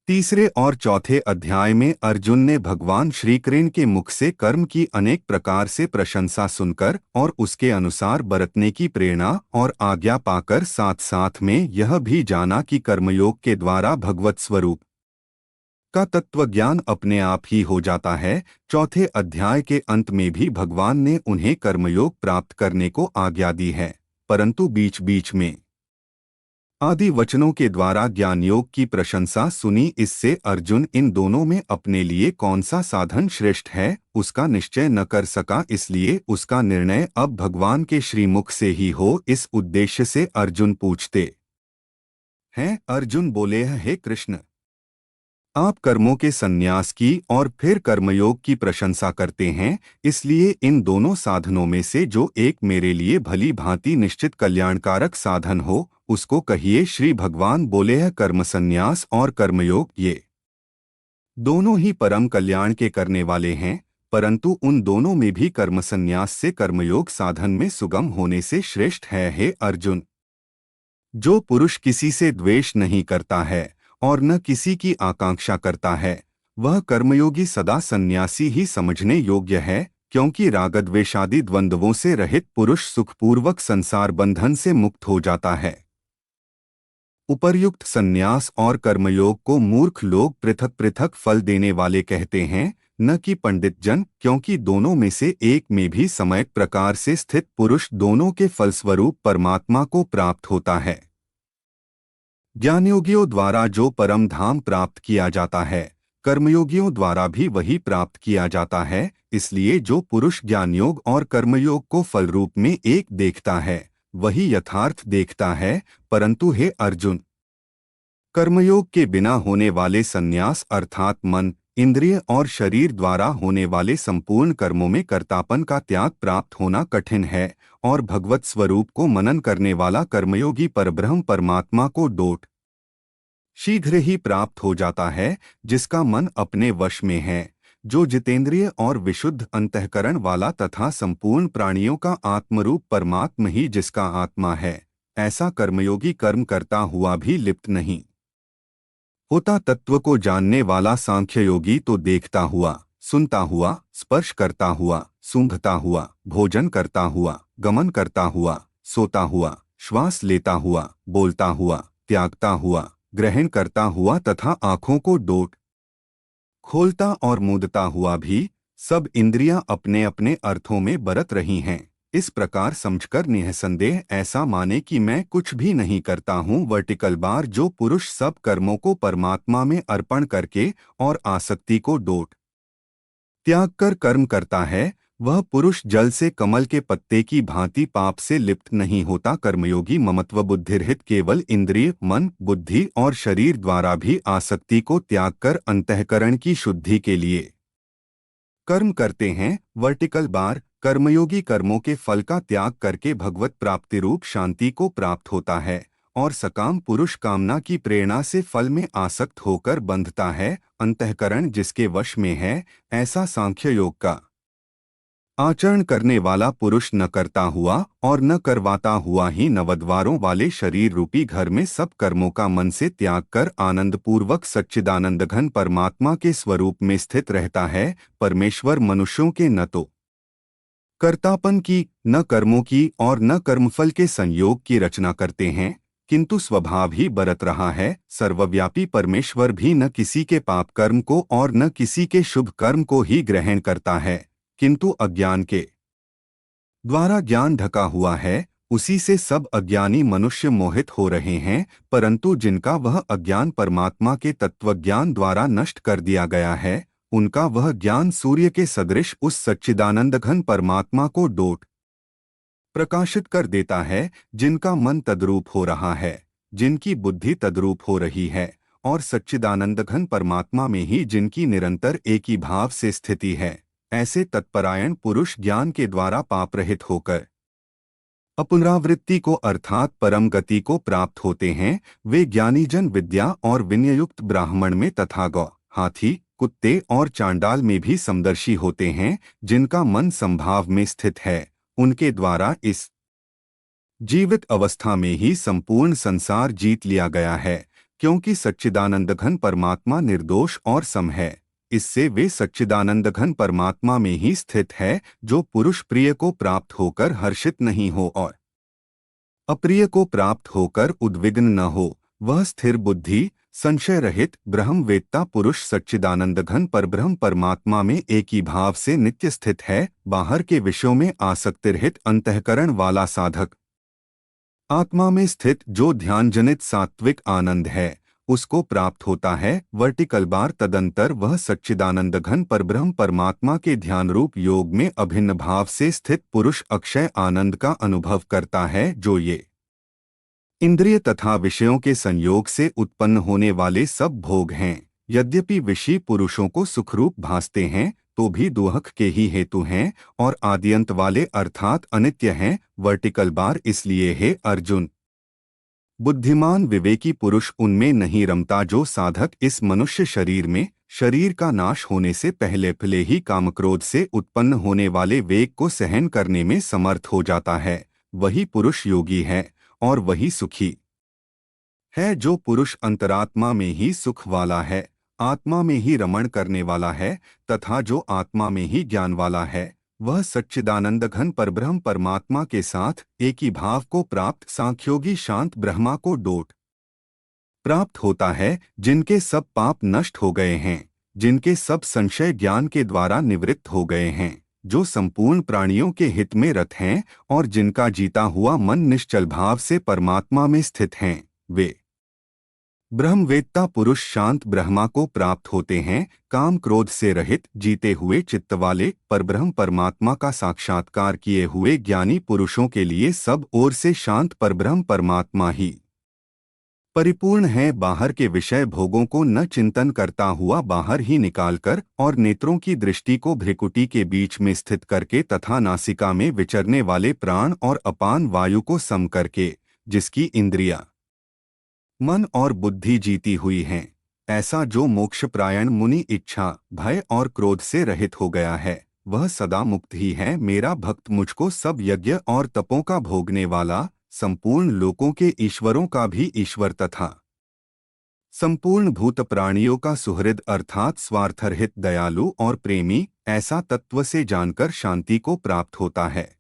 तीसरे और चौथे अध्याय में अर्जुन ने भगवान श्री कृष्ण के मुख से कर्म की अनेक प्रकार से प्रशंसा सुनकर और उसके अनुसार बरतने की प्रेरणा और आज्ञा पाकर साथ साथ में यह भी जाना कि कर्मयोग के द्वारा भगवत स्वरूप का तत्वज्ञान अपने आप ही हो जाता है। चौथे अध्याय के अंत में भी भगवान ने उन्हें कर्मयोग प्राप्त करने को आज्ञा दी है, परंतु बीच बीच में आदि वचनों के द्वारा ज्ञान योग की प्रशंसा सुनी। इससे अर्जुन इन दोनों में अपने लिए कौन सा साधन श्रेष्ठ है उसका निश्चय न कर सका, इसलिए उसका निर्णय अब भगवान के श्रीमुख से ही हो। इस उद्देश्य से अर्जुन पूछते हैं। अर्जुन बोले, हे कृष्ण, आप कर्मों के संन्यास की और फिर कर्मयोग की प्रशंसा करते हैं, इसलिए इन दोनों साधनों में से जो एक मेरे लिए भली भांति निश्चित कल्याणकारक साधन हो उसको कहिए। श्री भगवान बोले हैं, कर्म संन्यास और कर्मयोग ये दोनों ही परम कल्याण के करने वाले हैं, परंतु उन दोनों में भी कर्म संन्यास से कर्मयोग साधन में सुगम होने से श्रेष्ठ है। हे अर्जुन, जो पुरुष किसी से द्वेष नहीं करता है और न किसी की आकांक्षा करता है वह कर्मयोगी सदा सन्यासी ही समझने योग्य है, क्योंकि रागद्वेषादि द्वंद्वों से रहित पुरुष सुखपूर्वक संसार बंधन से मुक्त हो जाता है। उपर्युक्त संन्यास और कर्मयोग को मूर्ख लोग पृथक पृथक फल देने वाले कहते हैं, न कि पंडित जन, क्योंकि दोनों में से एक में भी समयक प्रकार से स्थित पुरुष दोनों के फलस्वरूप परमात्मा को प्राप्त होता है। ज्ञानयोगियों द्वारा जो परम धाम प्राप्त किया जाता है कर्मयोगियों द्वारा भी वही प्राप्त किया जाता है। इसलिए जो पुरुष ज्ञानयोग और कर्मयोग को फल रूप में एक देखता है वही यथार्थ देखता है। परंतु हे अर्जुन, कर्मयोग के बिना होने वाले संन्यास अर्थात मन, इंद्रिय और शरीर द्वारा होने वाले संपूर्ण कर्मों में कर्तापन का त्याग प्राप्त होना कठिन है, और भगवत स्वरूप को मनन करने वाला कर्मयोगी परब्रह्म परमात्मा को डोट शीघ्र ही प्राप्त हो जाता है, जिसका मन अपने वश में है, जो जितेंद्रिय और विशुद्ध अंतःकरण वाला तथा संपूर्ण प्राणियों का आत्मरूप परमात्म ही जिसका आत्मा है। ऐसा कर्मयोगी कर्म करता हुआ भी लिप्त नहीं होता। तत्व को जानने वाला सांख्य योगी तो देखता हुआ, सुनता हुआ, स्पर्श करता हुआ, सूंघता हुआ, भोजन करता हुआ, गमन करता हुआ, सोता हुआ, श्वास लेता हुआ, बोलता हुआ, त्यागता हुआ, ग्रहण करता हुआ तथा आँखों को डोट खोलता और मूंदता हुआ भी सब इंद्रियां अपने अपने अर्थों में बरत रही हैं। इस प्रकार समझकर निःसंदेह ऐसा माने कि मैं कुछ भी नहीं करता हूँ। वर्टिकल बार जो पुरुष सब कर्मों को परमात्मा में अर्पण करके और आसक्ति को डोट त्याग कर कर्म करता है, वह पुरुष जल से कमल के पत्ते की भांति पाप से लिप्त नहीं होता। कर्मयोगी ममत्व बुद्धिरहित केवल इंद्रिय, मन, बुद्धि और शरीर द्वारा भी आसक्ति को त्याग कर अंतःकरण की शुद्धि के लिए कर्म करते हैं। वर्टिकल बार कर्मयोगी कर्मों के फल का त्याग करके भगवत प्राप्ति रूप शांति को प्राप्त होता है, और सकाम पुरुष कामना की प्रेरणा से फल में आसक्त होकर बंधता है। अंतःकरण जिसके वश में है, ऐसा सांख्य योग का आचरण करने वाला पुरुष न करता हुआ और न करवाता हुआ ही नवद्वारों वाले शरीर रूपी घर में सब कर्मों का मन से त्याग कर आनंदपूर्वक सच्चिदानंद घन परमात्मा के स्वरूप में स्थित रहता है। परमेश्वर मनुष्यों के न तो कर्तापन की, न कर्मों की और न कर्मफल के संयोग की रचना करते हैं, किंतु स्वभाव ही बरत रहा है। सर्वव्यापी परमेश्वर भी न किसी के पाप कर्म को और न किसी के शुभ कर्म को ही ग्रहण करता है, किंतु अज्ञान के द्वारा ज्ञान ढका हुआ है, उसी से सब अज्ञानी मनुष्य मोहित हो रहे हैं। परंतु जिनका वह अज्ञान परमात्मा के तत्वज्ञान द्वारा नष्ट कर दिया गया है, उनका वह ज्ञान सूर्य के सदृश उस सच्चिदानंद घन परमात्मा को डोट प्रकाशित कर देता है। जिनका मन तद्रूप हो रहा है, जिनकी बुद्धि तद्रूप हो रही है, और सच्चिदानंद घन परमात्मा में ही जिनकी निरंतर एक ही भाव से स्थिति है, ऐसे तत्परायण पुरुष ज्ञान के द्वारा पापरहित होकर अपुनरावृत्ति को अर्थात परम गति को प्राप्त होते हैं। वे ज्ञानीजन विद्या और विनययुक्त ब्राह्मण में तथा गौ, हाथी, कुत्ते और चांडाल में भी समदर्शी होते हैं। जिनका मन संभाव में स्थित है, उनके द्वारा इस जीवित अवस्था में ही संपूर्ण संसार जीत लिया गया है। क्योंकि सच्चिदानंद घन परमात्मा निर्दोष और सम है, इससे वे सच्चिदानंद घन परमात्मा में ही स्थित है, जो पुरुष प्रिय को प्राप्त होकर हर्षित नहीं हो और अप्रिय को प्राप्त होकर उद्विग्न न हो। वह स्थिर बुद्धि, संशय रहित ब्रह्मवेत्ता पुरुष सच्चिदानंद घन परब्रह्म परमात्मा में एक ही भाव से नित्य स्थित है। बाहर के विषयों में आसक्ति रहित अंतःकरण वाला साधक आत्मा में स्थित जो ध्यान जनित सात्विक आनंद है, उसको प्राप्त होता है। वर्टिकल बार तदंतर वह सच्चिदानंद घन परब्रह्म परमात्मा के ध्यान रूप योग में अभिन्न भाव से स्थित पुरुष अक्षय आनंद का अनुभव करता है, जो ये इंद्रिय तथा विषयों के संयोग से उत्पन्न होने वाले सब भोग हैं, यद्यपि विषयी पुरुषों को सुखरूप भासते हैं, तो भी दुहक के ही हेतु हैं और आद्यंत वाले अर्थात अनित्य हैं। वर्टिकल बार इसलिए है अर्जुन, बुद्धिमान विवेकी पुरुष उनमें नहीं रमता जो साधक इस मनुष्य शरीर में शरीर का नाश होने से पहले ही कामक्रोध से उत्पन्न होने वाले वेग को सहन करने में समर्थ हो जाता है। वही पुरुष योगी है और वही सुखी है। जो पुरुष अंतरात्मा में ही सुख वाला है, आत्मा में ही रमण करने वाला है तथा जो आत्मा में ही ज्ञान वाला है, वह सच्चिदानंद घन परब्रह्म परमात्मा के साथ एक ही भाव को प्राप्त सांख्योगी शांत ब्रह्मा को डोट प्राप्त होता है, जिनके सब पाप नष्ट हो गए हैं, जिनके सब संशय ज्ञान के द्वारा निवृत्त हो गए हैं, जो संपूर्ण प्राणियों के हित में रत हैं और जिनका जीता हुआ मन निश्चल भाव से परमात्मा में स्थित हैं। वे ब्रह्मवेत्ता पुरुष शांत ब्रह्मा को प्राप्त होते हैं। काम क्रोध से रहित जीते हुए चित्त वाले परब्रह्म परमात्मा का साक्षात्कार किए हुए ज्ञानी पुरुषों के लिए सब ओर से शांत परब्रह्म परमात्मा ही परिपूर्ण है। बाहर के विषय भोगों को न चिंतन करता हुआ बाहर ही निकालकर और नेत्रों की दृष्टि को भ्रिकुटी के बीच में स्थित करके तथा नासिका में विचरने वाले प्राण और अपान वायु को सम करके, जिसकी इंद्रिया मन और बुद्धि जीती हुई हैं, ऐसा जो मोक्षप्रायण मुनि इच्छा भय और क्रोध से रहित हो गया है, वह सदा मुक्त ही है। मेरा भक्त मुझको सब यज्ञ और तपों का भोगने वाला, संपूर्ण लोकों के ईश्वरों का भी ईश्वर तथा संपूर्ण भूत प्राणियों का सुहृद अर्थात स्वार्थरहित दयालु और प्रेमी, ऐसा तत्व से जानकर शांति को प्राप्त होता है।